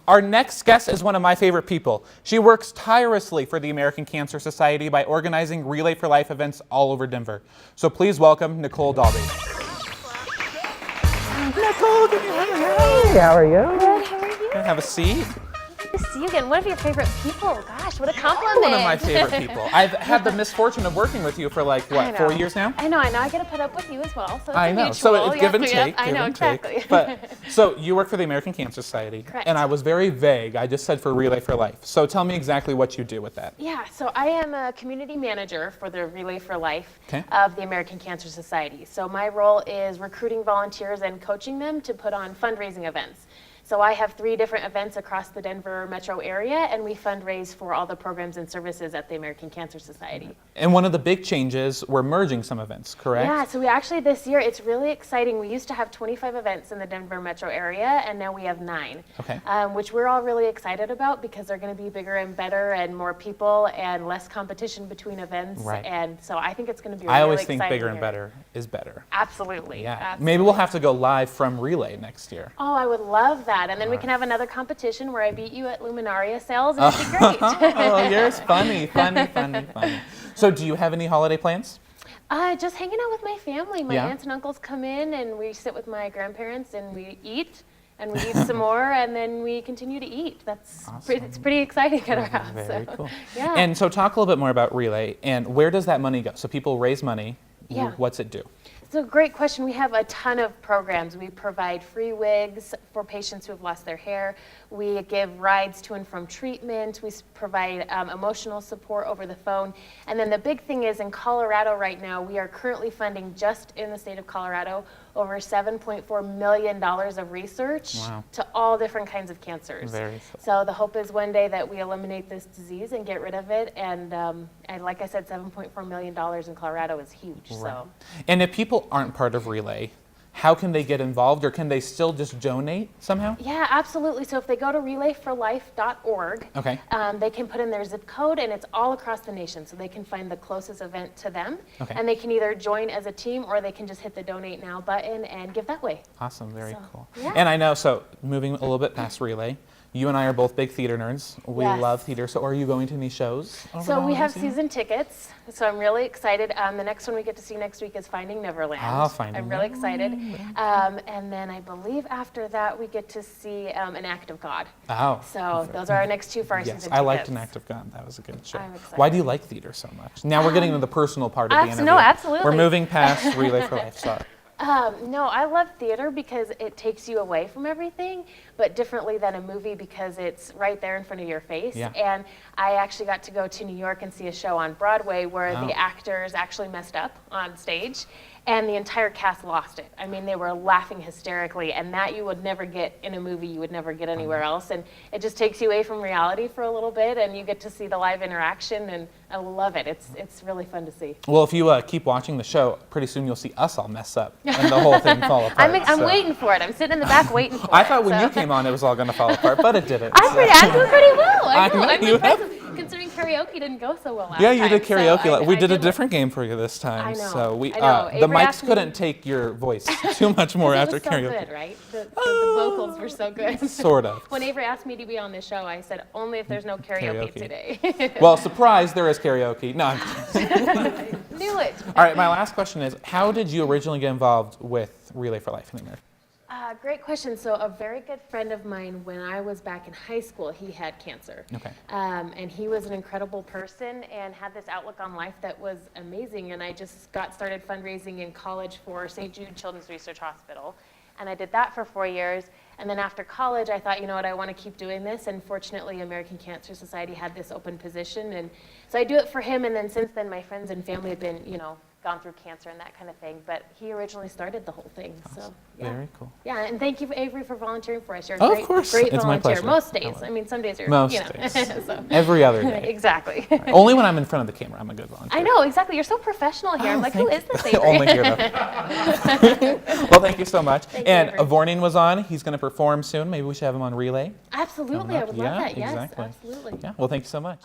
Our next guest is one of my favorite people. She works tirelessly for the American Cancer Society by organizing Relay for Life events all over Denver. So please welcome Nicole Dalby. Nicole, give me a hand. Hey, how are you? Good, how are you? Can I have a seat? Good to see you again. One of your favorite people. Gosh, what a compliment. One of my favorite people. I've had the misfortune of working with you for like, what, 4 years now? I know. I get to put up with you as well. So it's I a know. mutual. So it's give and take. I know, exactly. But so you work for the American Cancer Society. Correct. And I was very vague. I just said for Relay for Life. So tell me exactly what you do with that. Yeah, so I am a community manager for the Relay for Life Okay. of the American Cancer Society. So my role is recruiting volunteers and coaching them to put on fundraising events. So I have 3 different events across the Denver metro area, and we fundraise for all the programs and services at the American Cancer Society. And one of the big changes, we're merging some events, correct? Yeah, so we actually this year, it's really exciting. We used to have 25 events in the Denver metro area, and now we have 9. Okay. Which we're all really excited about because they're going to be bigger and better and more people and less competition between events. Right. And so I think it's going to be I really always exciting think bigger year. and better is better. Absolutely. Yeah. Absolutely. Maybe we'll have to go live from Relay next year. Oh, I would love that. And then we can have another competition where I beat you at Luminaria sales, and it'd be great. Oh, you're funny. So do you have any holiday plans? Just hanging out with my family. My Yeah. aunts and uncles come in, and we sit with my grandparents, and we eat, and we eat some more, and then we continue to eat. That's Awesome. it's pretty exciting at our house. Very so, cool. Yeah. And so talk a little bit more about Relay and where does that money go? So people raise money. Yeah. What's it do? It's a great question. We have a ton of programs. We provide free wigs for patients who have lost their hair. We give rides to and from treatment. We provide emotional support over the phone. And then the big thing is in Colorado right now, we are currently funding just in the state of Colorado over $7.4 million of research Wow. to all different kinds of cancers. Very cool. So the hope is one day that we eliminate this disease and get rid of it. And like I said, $7.4 million in Colorado is huge. Right. So. And if people aren't part of Relay, how can they get involved, or can they still just donate somehow? Yeah, absolutely. So if they go to relayforlife.org, Okay. they can put in their zip code, and it's all across the nation. So they can find the closest event to them, Okay. and they can either join as a team or they can just hit the donate now button and give that way. Awesome, very So, cool. yeah. And I know, so moving a little bit past Relay, you and I are both big theater nerds. We Yes. love theater. So are you going to any shows? over So the we have holiday season? season tickets, so I'm really excited. The next one we get to see next week is Finding Neverland. Finding I'm really excited. And then I believe after that we get to see An Act of God. Oh. So those are our next 2 for our Yes, season I liked tickets. An Act of God. That was a good show. I'm excited. Why do you like theater so much? Now we're getting into the personal part of the interview. No, absolutely. We're moving past Relay for Life. Sorry. No, I love theater because it takes you away from everything, but differently than a movie because it's right there in front of your face. Yeah. And I actually got to go to New York and see a show on Broadway where Wow. the actors actually messed up on stage and the entire cast lost it. I mean, they were laughing hysterically, and that you would never get in a movie, you would never get anywhere else. And it just takes you away from reality for a little bit, and you get to see the live interaction, and I love it. It's really fun to see. Well, if you keep watching the show, pretty soon you'll see us all mess up and the whole thing fall apart. I'm so. waiting for it. I'm sitting in the back waiting for it. I thought when so. you came on it was all going to fall apart, but it didn't. I'm doing pretty well. I know. I know, I'm you impressed considering karaoke didn't go so well last Yeah, time. you did karaoke. So we did a well. different game for you this time. I know, So we I know. the Avery mics asked me- couldn't take your voice too much more It after was so karaoke. good, right? The vocals were so good. Sort of. When Avery asked me to be on this show, I said, only if there's no karaoke, Karaoke. today. Well, surprise, there is karaoke. No, I'm kidding. Knew it. All right, my last question is, how did you originally get involved with Relay for Life in America? Great question. So a very good friend of mine, when I was back in high school, he had cancer. Okay. And he was an incredible person and had this outlook on life that was amazing. And I just got started fundraising in college for St. Jude Children's Research Hospital. And I did that for 4 years. And then after college, I thought, you know what, I want to keep doing this. And fortunately, American Cancer Society had this open position. And so I do it for him. And then since then, my friends and family have been, gone through cancer and that kind of thing. But he originally started the whole thing. So, yeah. Very cool. Yeah, and thank you, Avery, for volunteering for us. You're a Oh, of great, course. great It's my volunteer. pleasure. Most I days. love I mean, some days are, Most days. so. Every other day. Exactly. Only when I'm in front of the camera, I'm a good volunteer. I know, exactly. You're so professional here. I'm like, who is this Avery? Only here, though. Well, thank you so much. Thank you, And Avery. Vorning was on. He's going to perform soon. Maybe we should have him on Relay. Absolutely. I would love Yeah, that. Yes, exactly. absolutely. Yeah. Well, thank you so much.